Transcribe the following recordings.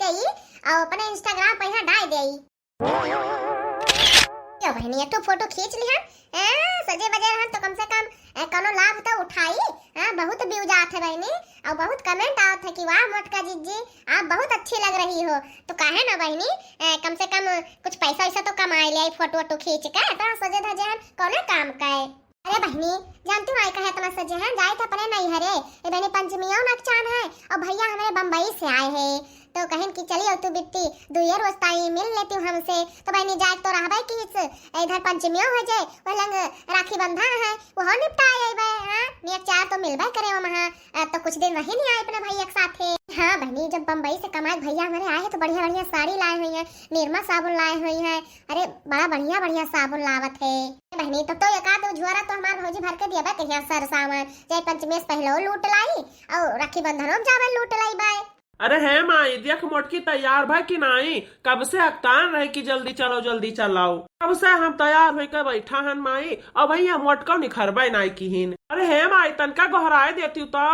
आई और अपने इंस्टाग्राम पे यहाँ डाल दे आई। यो बहनी एक तो फोटो खींच ली है सजे बजे रहन तो कम से कम कोनो लाभ तो उठाई। बहुत व्यूज आत है बहनी और बहुत कमेंट आवत है कि वाह मोटका जीजी आप बहुत अच्छी लग रही हो। तो काहे ना बहनी कम से कम कुछ पैसा वैसा तो कमाई ले फोटो वोटो खींच के तो सजे धजे हन कौन काम का है। अरे बहनी जानती हूँ कहे तना सजे हैं जाए थे अपने नहीं हरे ये बहनी पंचमियों नकचान है और भैया हमारे बम्बई से आए हैं तो कहें कि चलिए तू बिट्टी 2 रोज ताई मिल लेती हूँ हमसे। तो बहनी जाए तो रहबे कि इधर पंचमियों हो जाए वह लंग राखी बंधन है वो निपटा आए नियत 4 तो मिलबे करे वहाँ तो कुछ दिन रही नहीं आए अपने भैया के साथ। हाँ बहनी जब बम्बई से कमाए भैया हमारे आए हैं तो बढ़िया बढ़िया साड़ी लाए हुई है निर्मा साबुन लाए हुई है। अरे बड़ा बढ़िया बढ़िया साबुन लावत है बहनी। तो एक आध झुआरा तो हमारे भौजी भर के दिया कहीं सर सामान जय पंचमी पहले लूट लाई और राखी बंधनों जावे लूट लाई बाय। अरे है माई देख मोटकी तैयार भाई कि नहीं कब से अक्तान रहे कि जल्दी चलाओ कब से हम तैयार होकर बैठा हन माई और भैया मोटको निखरबे नहीं किहिन। अरे है माई तनका गोहराए देती तो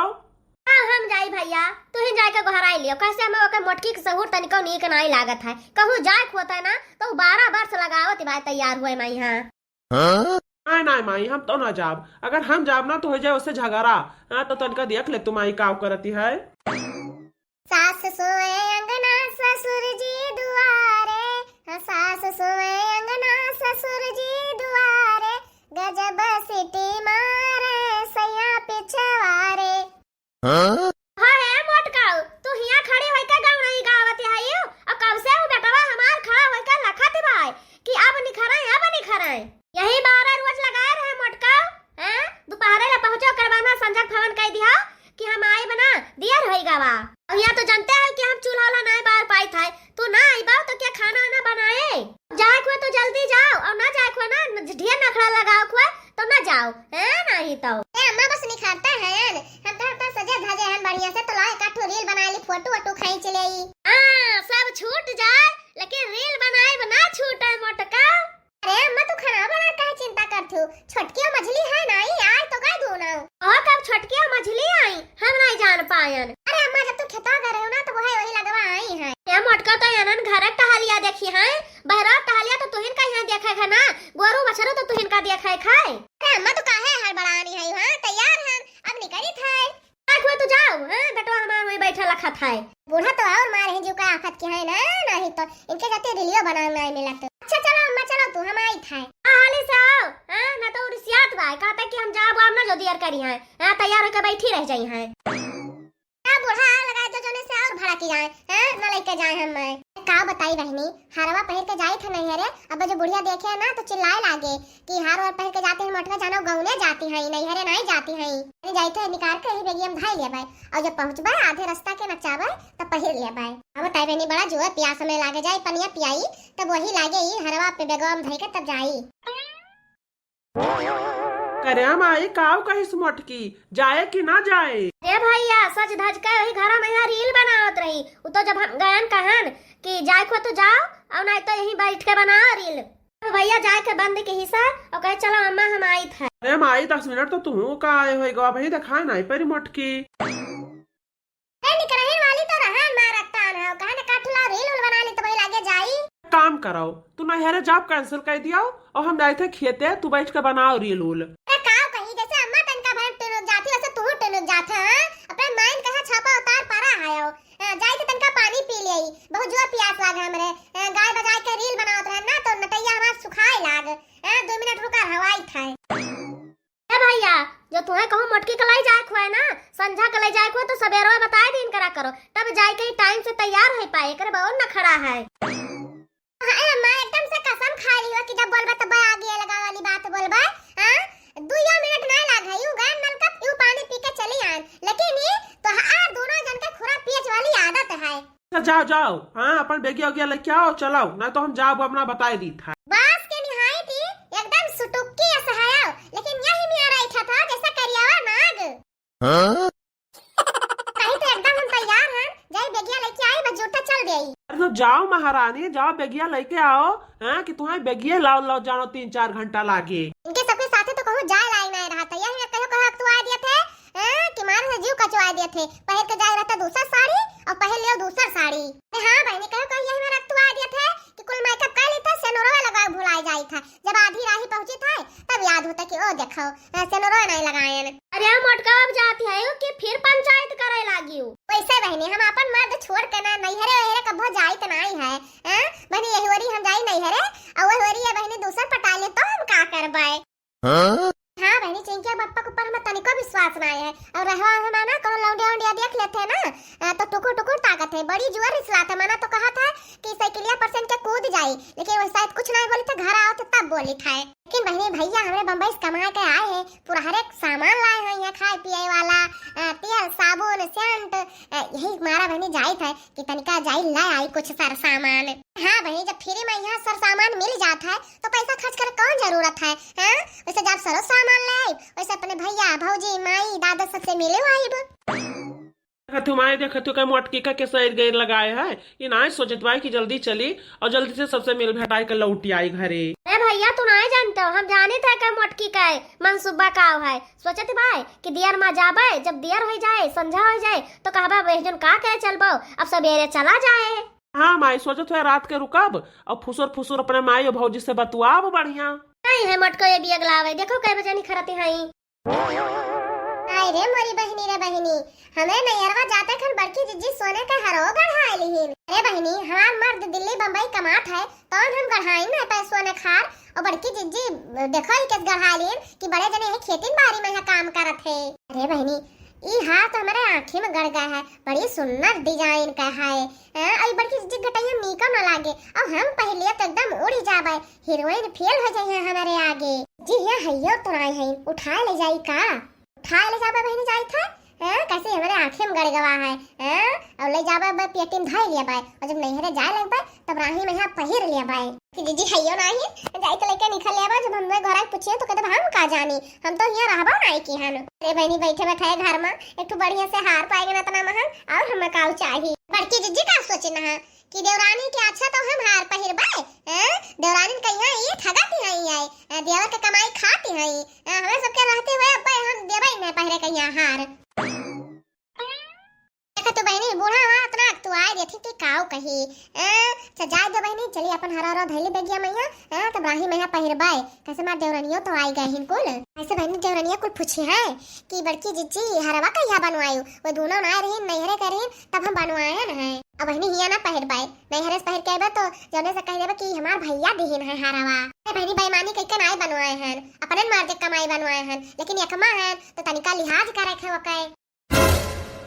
हम जाई भैया तू ही जाए के गोहराई लियो कैसे हम ओके मोटकी के सहूर तनिको नीक नहीं लागत है कहूं जाए होता है ना तो 12 वर्ष लगावत भाई तैयार हुए माई। हां नहीं माई हम तो ना जाब अगर हम जाब ना तो हो जाए उससे झगड़ा तो तनका देख ले तुम आई काव करती है। सास सोए अंगना ससुर जी दुआरे सास सोए अंगना ससुर जी दुआरे गजब सिटी मारे सैया पिछवारे। है मोटकाऊ तू हिया खड़ी होई का गाँव नहीं गावत है यो अब कब से हूं बेटवा हमार खड़ा होई का लखत भाई कि अब निखराए यही 12 रोज लगाए रहे मोटकाऊ दोपहर ला पहुंचो करवाना संजक भवन कह दिया कि हम आए बना दिया रही गावा और यहाँ तो जानते हैं कि हम चूल्हा वाला नहीं बार पाई था तो ना आई बाव तो क्या खाना ना बनाए जाए को तो जल्दी जाओ और ना जाए को ना ढेर नखरा लगाओ को तो ना जाओ है नहीं तो अम्मा बस निखारता है हम तो सजे धजे हैं बढ़िया से तो लाए काठो रील बना ली फोटो वोटो खींच ले सब छूट जाए लेकिन रील बनाए बना छूटे मोटका। अरे अम्मा तू खाना बना काहे चिंता करथू छोटकी मछली है नहीं आज तो काय दूना और कब छोटकी मछली आई हम नहीं जान पायन। अरे अम्मा जब तू खेता कर रहे हो ना तो वही लगवा आई है ये मोटका तो यानन घर टहलिया देखी है बहरा टहलिया तो तुहिन का यहाँ देखा है ना गोरू बछरो तो तुहिन का देखा है। अरे अम्मा तो काहे हर बड़ानी है हां तैयार है अब निकली था आखो तो जाओ बेटवा हमार वही बैठा रखा था बूढ़ा तो और मार है जो का आफत की है ना नहीं तो इनके जाते रीलियो बनाना नहीं मिला तो अच्छा चलो अम्मा चलो तू हम आई था हाली से आओ ना तो उड़सियात बा कहता कि हम जाब हम ना जो दियर करी है तैयार होकर बैठी रह जाई है बूढ़ा लगा तो जोने से और भाड़ा की जाए ना लेके जाए हम का बताई बहनी हारवा पहन के जाई थे नहीं हरे अब जो बुढ़िया देखे ना तो चिल्लाए लागे कि हार और पहन के जाते हैं मोटका जानो गौने जाती है नहीं हरे नहीं जाती है जाई थे निकाल के ही बेगी हम धाई ले भाई और जब पहुंचबे आधे रास्ता के नचाबे तब पहिर ले भाई अब बताई बहनी बड़ा जो प्यास में लागे जाए पनिया पियाई तब वही लागे ही हरवा पे बेगम धई के तब जाई। करे माई काव कहिस मोटकी जाए कि ना जाए। ए भैया सच धज के वही घर में यहाँ रील बनावत रही वो तो जब हम गयन कहन कि जाए को तो जाओ और नहीं तो यहीं बैठ के बनाओ रील भैया जाए के बंद के हिस्सा और कहे चलो अम्मा हम आई था। अरे माई 10 मिनट तो तू का आए होएगा भाई दिखा नहीं परी मोटकी निकरहिन वाली तो रहन मारता न कहे न काठला रील बना ली तो वही लागे जाई काम कराओ तू ना यार जॉब कैंसिल कर दिया और हम जाए थे खेते तू बैठ के बनाओ रील उल जाए तो तनका पानी पी लेई बहुत जोर प्यास लागे हमरे गाय बजाय के रील बनावत रहन ना तो नटैया हमार सुखाए लाग 2 मिनट रुका हवाई थाए। ए भैया जो तुम्हें कहूं मोटकी कलाई जाए खोए ना संझा कलाई जाए खो तो सवेरे बताए दिन करा करो तब जाए के टाइम से तैयार हो पाए करे बहुत न खड़ा है। हां मैं एकदम से कसम खा ली हो कि जब बोलबे तब आगे लगा वाली बात बोलबे 2 मिनट नहीं लागे यूं गान नल का यूं पानी पी के चली आन लेकिन ये तो हर दोनों जन के खुरा पीच वाली आदत है। जाओ हाँ अपन बेगिया उगिया लेके आओ चलाओ ना तो हम जाब अपना बताए दी था बस के निहाई थी एकदम सुटुक्की असहाय लेकिन यही में आ रही था जैसा करियावा नाग कहीं तो एकदम हम तैयार हैं जाई बेगिया लेके आई बस जूता चल गई। अरे तो जाओ महारानी जाओ बेगिया लेके आओ कि तुम्हारे बेगिया लाओ जानो 3-4 घंटा लागे इनके सबके साथे तो कहूं जाए लाई नहीं रहा था यही कहो तू आ दिया थे कि हमारे से जीव कचवा दिए थे। पहन के जाए रहता दूसरा साड़ी और पहन लियो दूसरा साड़ी। हाँ बहनी कहो कहो यही मेरा रखवा दिए थे कि कुल मेकअप कर लेता सेनुरवा लगा भुलाई जाई था। जब आधी राही पहुंची था तब याद होता कि ओ देखो सेनुरवा नहीं लगाए। अरे हम मोटका अब जाती है कि फिर पंचायत करे लागी हूं। वैसे बहनी हम अपन मर्द छोड़ के ना नैहरे वहरे कभो जाई त नहीं है। हैं बहनी यही वरी हम जाई नैहरे और वही वरी है बहनी दूसर पटा ले तो हम का करबाए। हाँ बहनी चिंकिया बप्पा के ऊपर में तनिको विश्वास नहीं है। और रहवा हम ना करो लौंडिया वंडिया देख लेते हैं ना तो टुकुर टुकुर ताकत है। बड़ी जुआ रिसलात है। मना तो कहा था कि साइकिलिया परसेंट के कूद जाई लेकिन वो शायद कुछ नहीं बोली तो घर आओ तो तब बोली था। लेकिन बहनी भैया हमारे बम्बई से कमा के आए हैं पूरा हर एक सामान लाए हैं यहाँ खाए पिए वाला तेल साबुन सेंट यही मारा बहनी जाई था कि तनिका जाई ला आई कुछ सर सामान। हाँ बहनी जब फ्री में यहाँ सर सामान मिल जाता है तो पैसा खर्च कर कौन जरूरत है। हैं वैसे जब सरो सामान ले वैसे अपने भैया भौजी माई दादा सबसे मिले आई। तुम्हारे देखा तो क्या मोटकी का के सैर गैर लगाए है ये ना सोचत भाई कि जल्दी चली और जल्दी से सबसे मिल भेटाई कर लौटी आई घरे। अरे भैया तू नहीं जानते हो हम जाने थे कि मोटकी का मनसूबा का है। सोचते भाई कि दियर में जाबे जब दियर हो जाए संझा हो जाए तो कहबा बेहजन का के चलबो अब सवेरे चला जाए। हाँ माई सोचत है रात के रुकब और फुसुर फुसुर अपने माई और भौजी से बतुआब बढ़िया। नहीं है मोटको ये भी अगलावे देखो कै बजे नहीं खरते हैं। अरे मोरी बहनी रे बहनी हमें नैहरवा जाते खन बड़की जिज्जी सोने का हरो गढ़ाई लिहिन। अरे बहनी हमार मर्द दिल्ली बम्बई कमात है तो हम गढ़ाई ना पैसों ने खार और बड़की जिज्जी देखो ही किस गढ़ा लिहिन कि बड़े जने है खेती बाड़ी में यहाँ काम करत है। अरे बहनी ई हाथ हमारे आँखी में गड़ गया है बड़ी सुंदर डिजाइन का है। आई बड़की जिज्जी गटैया मीका न लागे और हम पहले तो एकदम उड़ जाबे हीरोइन फेल हो जाए हमारे आगे। जी यहाँ हैयो तो नहीं है उठा ले जाई का उठा ले जाबे बहनी जाई था। कैसे हमारे आँखें में गड़ गवा है। और ले जाबे बे पेटी में धाई लिया बाय और जब नैहरे जाए लगबे तब राही में यहाँ पहिर लिया बाय कि जीजी हैयो नहीं जाई तो लेके निकल लिया बा। जब हमने घर आके पूछिए तो कहते हम का जानी हम तो यहाँ रहबा नहीं की हन। अरे बहनी बैठे बैठे घर में एक तो बढ़िया से हार पाएगा ना तना महंग और हमें काऊ चाहिए। बड़की जीजी का सोचे ना कि देवरानी के अच्छा तो हम हार पहिरबाए। देवरानी कहिया ये ठगती है आई देवर के कमाई खाती है हमें सबके रहते हुए अब हम देबई नहीं पहिरे कहिया हार। तो बहनी बूढ़ा हुआ इतना तू आए देती कि काऊ कही जाए दो बहनी चली अपन हरा हरा धैली बेगिया मैया तब राही मैया पहिरबाए कैसे मार देवरानियों तो आई गए हिन कुल। ऐसे बहनी देवरानिया कुल पूछी है कि बड़की जिज्जी हरवा कहिया बनवायु वो दोनों ना रही नैहरे करीन तब हम बनवाए हैं। अब बहनी हिया ना पहिरबाए नैहरे से पहिर के तो जने से कह देबे कि हमार भैया दिहिन है हरवा। बहनी बेईमानी कइके नाई बनवाए हैं अपने मार के कमाई बनवाए हैं लेकिन एकमा है तो तनिका लिहाज करे खे ओके।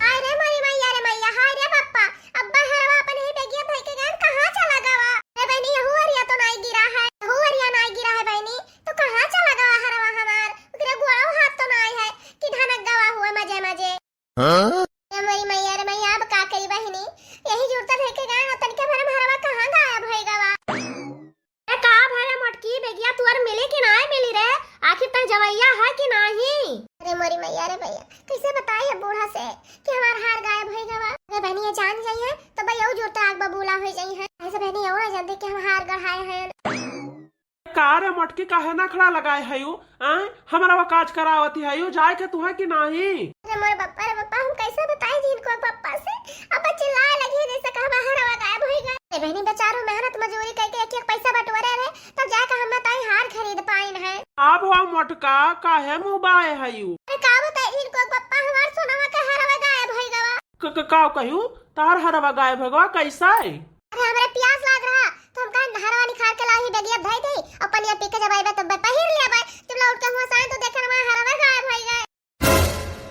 अरे मरी मैया रे मैया हाय रे पप्पा अब्बा हरवा अपन ही बेगिया भाई के गन कहां चला गवा। अरे बहनी हुरिया तो नहीं गिरा है हुरिया नहीं गिरा है बहनी तो कहां चला गवा हरवा हमार उकरे गुआव हाथ तो नहीं है कि धनक गवा हुआ मजे मजे। हां मरी मैया रे मैया अब का करी बहनी यही जुड़ता है के गन तनके भरम हरवा कहां गायब होई गवा। ए का भरे मोटकी बेगिया तुअर मिली कि नहीं मिली रे आखिर तक जवैया है कि नहीं। अरे मोरी मैया रे भैया कैसे बताए बूढ़ा से कि हमार हार गायब हो गवा। अरे बहनी ये जान जाई है तो भाई यौ जोता आग बबूला हो जाई है ऐसे बहनी यौ ना जल्दी कि हम हार गढ़ाए हैं। कार मोटकी का है ना खड़ा लगाए है यू हमारा काज करावती है यू जाए के तुहा कि नहीं। अरे मोरे रे पप्पा हम कैसे बताए जिनको पप्पा से अब चिल्लाए लगी जैसे कहबा हरवा गायब हो गए। अरे बहनी बेचारो मेहनत मजदूरी करके एक एक पैसा बटोरे रहे तब जाके हम बताई हार खरीद पाइन है। अब हो मोटका काहे मुंह बाए है यू। अरे का बताए जिनको पप्पा हमार सोनावा का हरवा गायब हो गवा। का कहू तार हरवा गायब हो गवा कैसा है। अरे हमरा प्यास लाग रहा तो हम कहां हरवा निखार के लाही बेगिया धई दई अपन ये पी के जब आइबे तब पहिर लिया भाई जब लौट के हुआ साइन तो देखे हमारा हरवा गायब हो गए।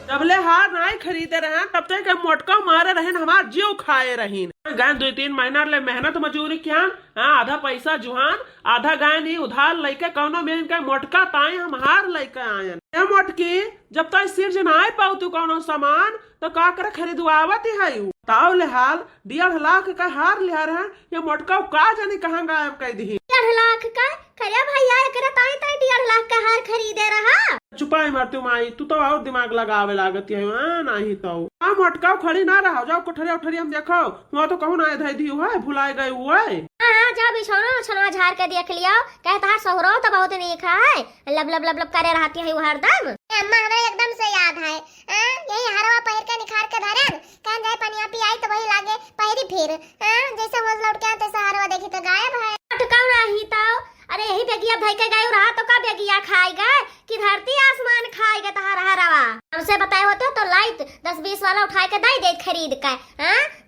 जबले हार नहीं खरीदे रहे तब तक मोटका मारे रहन हमार जीव खाए रहीन। गाय 2-3 महीना ले मेहनत मजूरी किया आधा पैसा जुहान आधा गाय नहीं उधार लेके कौनो में इनका मोटका ताए हम हार लेके आयन। ये मोटकी जब तक सिर जनाए पाऊ तू कौनो सामान तो का कर खरीदवावत है ताव ले हाल 1.5 लाख का हार लिया रहा ये मोटका का जानी कहां गायब कर दी। 1.5 लाख का करे भैया, एकरा ताई ताई 1.5 लाख का हार खरीदे रहा। चुपाई मारती माई, तू तो और दिमाग लगावे लागत है। नहीं तो हम अटकाव खड़ी ना रहो, जाओ कोठरिया उठरिया हम देखो, वहाँ तो कहूँ ना धई दी हुआ है, भुलाए गए हुए। हाँ जा बिछौना उछौना झाड़ के देख लिया, कहता है सहुरो तो बहुत नीक है, लब लब लब लब करे रहती है हरदम। अम्मा हमें एकदम से याद है, यही हरवा पहिर के निखार के धरन कहन जाए पनिया पियाई तो वही लागे पहिरी फिर, जैसे वो लौट के आते हरवा देखी तो गायब है। अटकाव नहीं तो अरे यही बेगिया भाई के गए रहा तो का बेगिया खाएगा कि धरती आसमान खाएगा तहार हरवा। हमसे बताए होते तो लाइट 10-20 वाला उठा के दे खरीद के,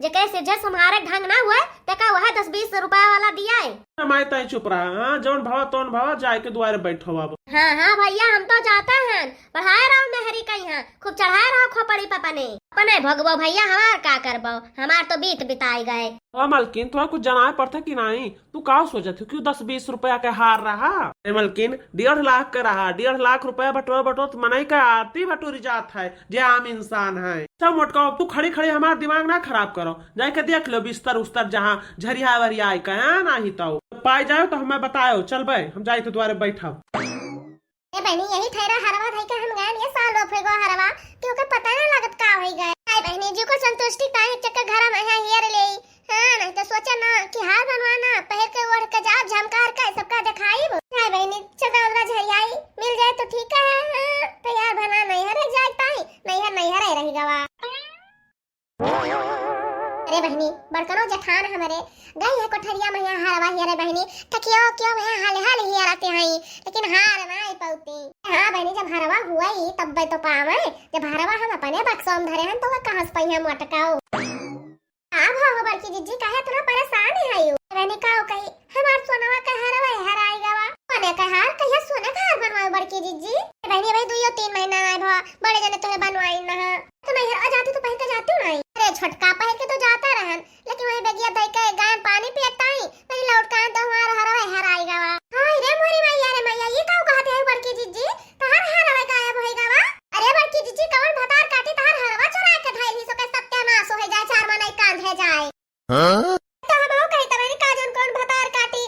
जे कैसे जे हमारे ढंग ना हुआ ते का वह 10-20 रुपया वाला दिया है। मैं तय चुप रहा, जौन भाव तौन भाव, जाए के द्वारे बैठो अब। हाँ हाँ भैया हम तो जाते हैं, बढ़ाए रहो मेहरी का यहाँ, खूब चढ़ाए रहो खोपड़ी पापा ने अपने भगवो भैया, हमार का करबो, हमार तो बीत बिताई गए। मलकिन तुम्हें कुछ जनाए पड़ता कि नहीं? तू का सोचत क्यों 10-20 रुपया के हार रहा? मलकिन 1.5 लाख का रहा, 1.5 लाख रुपया बटोर बटोर मनाई का आरती बटोरी जात है, जे आम इंसान है। सब मोटका तू खड़ी खड़ी हमारा दिमाग ना खराब करो, जाके देख लो बिस्तर उस्तर जहाँ झरिया वरिया का है, नहीं तो पाई जाओ तो हमें बताओ, चल भाई हम जाए तो द्वारे बैठा। ए बहनी यही ठहरा हरवा धई के हम गए ये साल रोफेगो हरवा, क्योंकि पता ना लागत का होई गए। आई बहनी जी को संतुष्टि पाए चक्कर घर में है हियर ले, नहीं तो सोचा ना कि हार बनवाना पहिर के ओढ़ के जाओ झमकार का सबका दिखाई। आई बहनी चटौरा झरियाई मिल जाए तो ठीक है, तैयार बना नहीं हरे जाए पाई नहीं हरे रही गवा। अरे बहनी बड़कनो जठान हमारे गई है कोठरिया में हरवा हियर बहनी, तकियो क्यों मैं हाल हाल हियर आते हैं, लेकिन हार नहीं पौती। हाँ बहनी जब हरवा हुआ ही तब तो पावे, जब हरवा हम अपने बक्सों में धरे हैं तो वह कहाँ से पई है मोटकाओ। आप हो बड़की जीजी काहे इतना परेशान है यू? बहनी काओ कही हमार सोनवा का हरवा हराई गवा, सोने का हार कहिया सोने का हार बनवाओ बड़की जीजी। बहनी भाई 2-3 महीना नहीं भा, बड़े जने तुम्हें बनवाई ना तो मैं आ जाती तो पहन के जाती हूं नहीं। अरे छोटका पहन के तो जाता रहन, लेकिन वही बेगिया दई के गाय पानी पियता ही मेरी लौट का तो हमारा हरवा हराई गवा। हाय रे मोरी मैया रे मैया, ये काऊ कहते है बड़की जीजी तहार हरवा गायब होई गवा? अरे बड़की जीजी कौन भतार काटी तहार हरवा चुरा के धइली सो के सत्यानाश हो जाए, 4 महीना कांधे जाए। तो हम हो कही तबे काजन कौन भतार काटी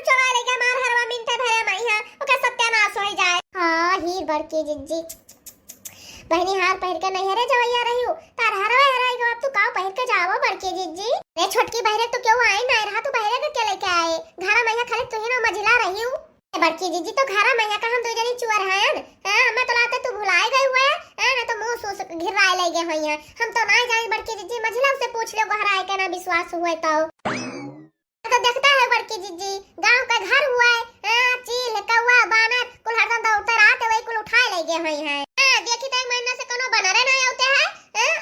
चुरा ले के मार हरवा मिनटे भरे मैया ओके सत्यानाश हो जाए। हां हीर बड़की जीजी बहनी हार पहिर के नहीं हरे जवैया रही हूँ, तार हरवा हराई गो, अब तू काऊ पहिर के जावो बड़की जीजी। रे छोटकी बहरे तो क्यों आई ना रहा, तू बहरे के लेके आए घरा मैया खाली तू ही ना मझिला रही हूँ। बड़की जीजी तो घरा मैया का हम 2 जनी चुअर हैं, मैं तो लाते तू भुलाए गई हुए ना तो मुंह सूस घिराए ले गए हुई हैं, हम तो नहीं जाए बड़की जीजी, मझिला से पूछ लो घर आए के ना विश्वास हुए तो देखता है बड़की जीजी गांव का घर हुआ है, चील कौवा बानर कुल हरदम दौड़ते रहते वही कुल उठाए ले गए हुई हैं। देखी तो 1 महीना से कोनो बनरे नहीं होते हैं,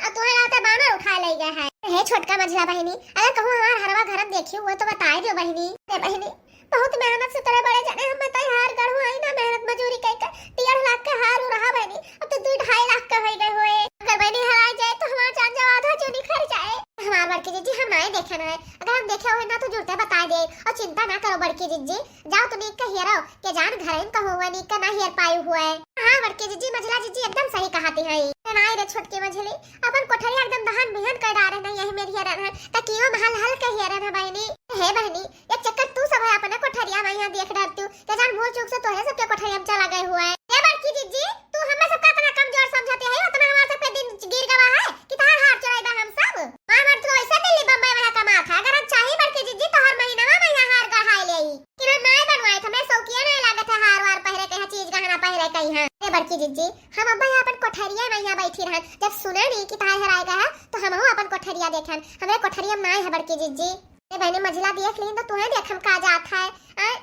और तुम्हारे आते बानर उठाए ले गए हैं। हे छोटका मझला बहनी, अरे कहूँ हमार हरवा घर देखी हुआ तो बताए दो बहनी। अरे बहनी बहुत मेहनत से तेरे बड़े जाने हम बताए हार गढ़ू आई ना, मेहनत मजूरी कई कर 1.5 लाख का हार हो रहा बहनी, अब तो 2-2.5 लाख का हो गए हुए। अगर बहनी हराई जाए तो हमारा चांद जब आधा चोरी खर जाए। हमार बड़की जीजी हम नहीं देखे ना, अगर हम देखे हुए ना तो जुड़ते बता दे, और चिंता ना करो बड़की जीजी, जाओ तो नीक का हेरो के जान घर का हुआ नीक का ना हेर पाई हुआ है। हाँ बड़की जीजी मझला जीजी एकदम सही कहती है। नहीं रे छोटकी मझली अपन कोठरिया एकदम दहन बिहन कर डारे ना, यही मेरी हेरन है तकियो महल हल के हेरन है बहनी। हे बहनी एक चक्कर तू सब है अपने कोठरिया में यहाँ देख डरती हूँ, के जान भूल चूक से तोहरे सबके कोठरिया में चला गए हुआ है। हे बड़की जीजी तू हमें सबका इतना कमजोर समझती है, उतना हमारे सब पे दिन गिर गवा है कि तार हार चुराई हम सब। मार तो ऐसा दिल्ली बम्बई में कमा था, अगर हम चाहिए बड़की जीजी तो हर महीना में हार गढ़ाई ले कि नहीं बनवाए थे, मैं शौकिया नहीं लागत है हार वार पहिरे के चीज गहना पहिरे कहीं है। हे बड़की जीजी हम अब यहाँ अपन कोठरिया में यहाँ बैठी रहन, जब सुने नहीं कि तार हराई गया है तो हम अपन कोठरिया देखन, हमें कोठरिया में नहीं है बड़की जीजी। बहनी मझला देख ली तो तुम्हें देख हम का जात है,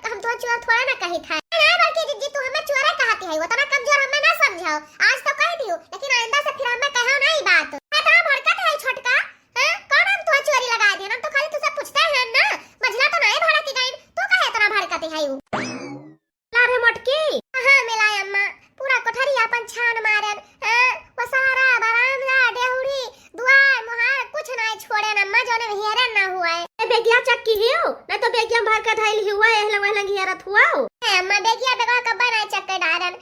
हम तो चोर थोड़ा ना कही था। नहीं बड़की जीजी तू हमें चोरा कहती है, वो तो ना कमजोर हमें ना समझाओ, आज तो कह दियो लेकिन आइंदा से फिर हमें कहो नहीं बात। इतना भड़कत है छोटका, कौन हम तो चोरी लगा दे, हम तो खाली तुझसे पूछते हैं ना, मझला तो नहीं भड़की गई, तू काहे इतना भड़कती है यू? लारे मोटकी हां मिलाई अम्मा पूरा कोठरिया अपन छान मारन, वो सारा बरामदा डेहुड़ी दुआर मुहार कुछ नहीं छोड़े अम्मा, जोने हेरन ना हुआ है। बेगिया चक्की हियो ना तो बेगिया भर के धइल हुआ एहला वहला घेरत हुआ अम्मा बेगिया बेगवा का बना चक्कर डारन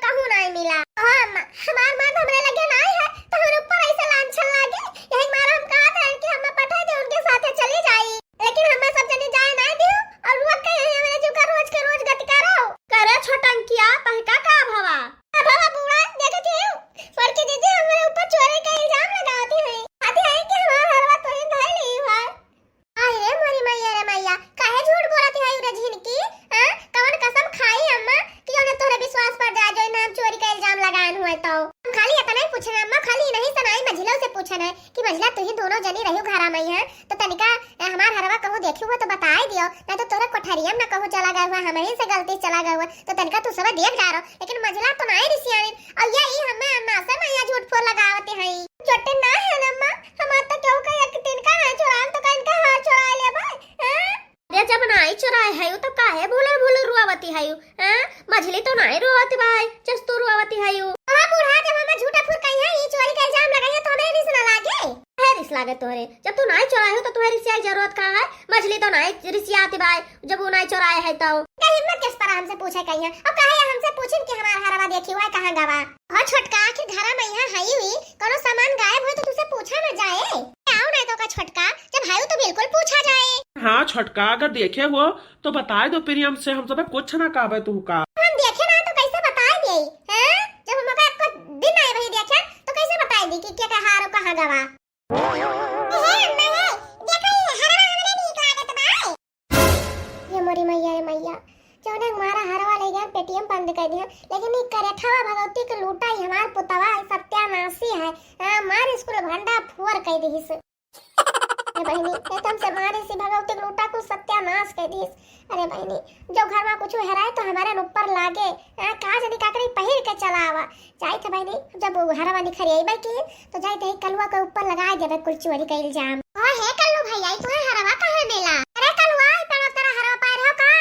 कहूं नहीं मिला। हां अम्मा हमार मन हमरे लगे नहीं है तो हम ऊपर ऐसे लांछन लागे, यही मार हम कहा था कि हम पठा दे उनके साथ चली जाई, लेकिन हमें सब जने जाए नहीं दियो और रुक के यही मेरे ला तू ही दोनों जनी रही घरा में है तो तनिका हमार हरवा कहूं देखी हुआ तो बता ही दियो, नहीं तो तोरे कोठरिया में कहूं चला गया हुआ, हम ही से गलती चला गया हुआ तो तनिका तू सब देख जा रहा, लेकिन मजला तो नहीं रिसियानी और ये ही हमें नासे में यहाँ झूठ फोर लगावते हैं छोटे ना है नम्मा हमार तो क्यों का एक दिन का है चुरा तो का इनका हाथ चुरा ले भाई। अरे जब नाई चुराए है तो काहे भूले भूले रुआवती है मछली तो नहीं रुआवती भाई जस तू रुआवती है हां बूढ़ा जब हमें झूठा फूर कही है ये चोरी का इल्जाम लगाई तो हमें रिस ना लागे है रिस लागे तोरे जब तू नाई चुराए हो तो तुम्हें रिसिया जरूरत का है मछली तो नहीं रिसिया आती भाई जब वो नाई चुराए है तो का हिम्मत किस पर हमसे पूछे कही है और कहे हमसे पूछिन कि हमार हरवा देखी हुआ कहां गवा और छोटका के घरा में यहां हई हुई कोनो सामान गायब हो तो तुझसे पूछा ना जाए आओ नहीं तो का छोटका जब हाई तो बिल्कुल पूछा जाए। हाँ छोटका अगर देखे हो तो बताए दो प्रियम से, हम सब कुछ ना कहबे तुमका। हम देखे ना तो कैसे बताए दे हैं जब हम का दिन आए वही देखे तो कैसे बताए दी कि क्या कहा और कहां गवा ये मोरी मैया रे मैया जौने हमारा हरवा ले गया पेटीएम बंद कर दिया लेकिन ये करेठवा भगवती के लूटा ही हमार पुतवा सत्यानाशी है हमार स्कूल भंडा फोर कह दीस बहनी एकदम से मारे सी भगवती के लूटा को सत्यानाश कह दीस। अरे बहनी जो घर में कुछ हराए तो हमारे ऊपर लागे कहा जनी काकरी पहिर के चला आवा जाई थे बहनी जब हरवा निखरी आई बाकी तो जाई थे कलवा के ऊपर लगा देबे कुल चोरी का इल्जाम। ओ हे कल्लू भैया तू हरवा कहां मिला अरे कलवा तेरा तेरा हरवा पाए रहो का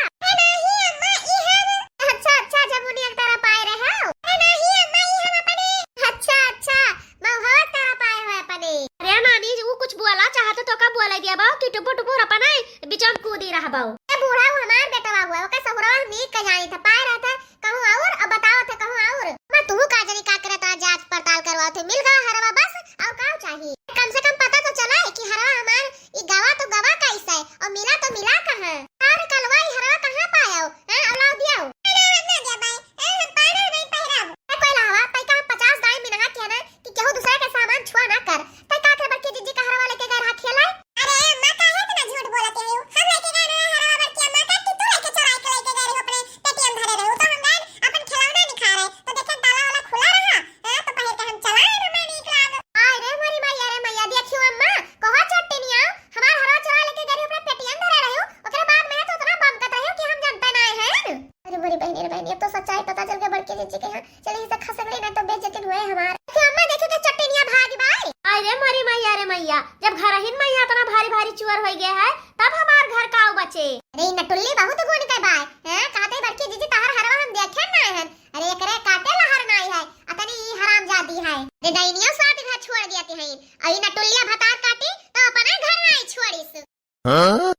नहीं अम्मा ई हम अच्छा अच्छा जब उनी तेरा पाए रहे हो नहीं अम्मा ई हम अपने अच्छा अच्छा मैं हवा तेरा पाए है अपने। अरे नानी वो कुछ बोला चाहते तो का बोला दिया बाऊ कि टुपो टुपो अपना बिचम कूदी रहा बाऊ ए बूढ़ा हमार बेटा हुआ ओका सहुरा नीक का जानी था पाए रहता कहूं और अब बताओ थे कहूं और मैं तू का जनी का करे तो जांच पड़ताल करवाओ थे मिल गया हरवा बस और का चाहिए कम से कम पता तो चला है कि हरवा हमार ई गवा तो गवा कैसा है और मिला तो मिला कहां और कलवा ई हरवा कहां पाया हो हैं अलाउ दिया हो ना दिया भाई हम पाना नहीं पहिरा कोई लावा तई का 50 दाई में नहा के ना कि केहू दूसरा के सामान छुआ ना कर तई का के बड़की जीजी का हरवा लेके गए हाथ खेला। अरे अम्मा काहे इतना झूठ बोलते हो हम लेके गए ना हरवा बड़की अम्मा का कि तू लेके चुरा के लेके गए हो अपने पेटीएम भरे रहो तो हम गए अपन खिलौना नहीं खा रहे तो देखे ताला वाला खुला रहा हां तो पहिर के हम चलाए ना मैं नहीं लाग आय रे मरी मैया रे मैया देखियो अम्मा कहो चट्टी नहीं आओ हमार हरवा चुरा लेके गए अपने पेटीएम भरे रहो ओकरे बाद में तो उतना बम कत रहो कि हम जानते ना हैं। अरे मेरी बहनी अब तो सच्चाई पता चल गया बड़की जीजी के हां चलिए इसे खसक लेना तो बेइज्जती हुए हमार अम्मा देखो तो चट्टी नहीं भागी भाई आय रे मरी मैया रे मैया जब घर हिन मैया इतना भारी भारी चुअर हो गया है तब हमार घर काऊ बचे। अरे नटुल्ली बहुत गुण के भाई हैं कहते बड़की जीजी तार हरवा हम देखे ना है अरे एकरे काटे लहर नहीं है अतनी ई हरामजादी है रे डाइनियो साथ घर छोड़ दियाते हैं आई नटुल्लिया भतार काटी तो अपने घर नहीं छोड़ीस। हां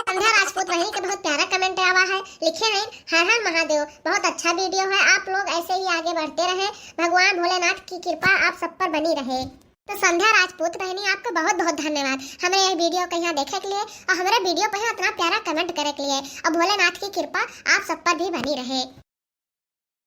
संध्या राजपूत वही के बहुत प्यारा कमेंट आवा है लिखे हैं हर हर महादेव बहुत अच्छा वीडियो है आप लोग ऐसे ही आगे बढ़ते रहे भगवान भोलेनाथ की कृपा आप सब पर बनी रहे। तो संध्या राजपूत बहनी आपको बहुत बहुत धन्यवाद हमें ये वीडियो को यहाँ देखने के लिए और हमारे वीडियो पर इतना प्यारा कमेंट करने के लिए और भोलेनाथ की कृपा आप सब पर भी बनी रहे।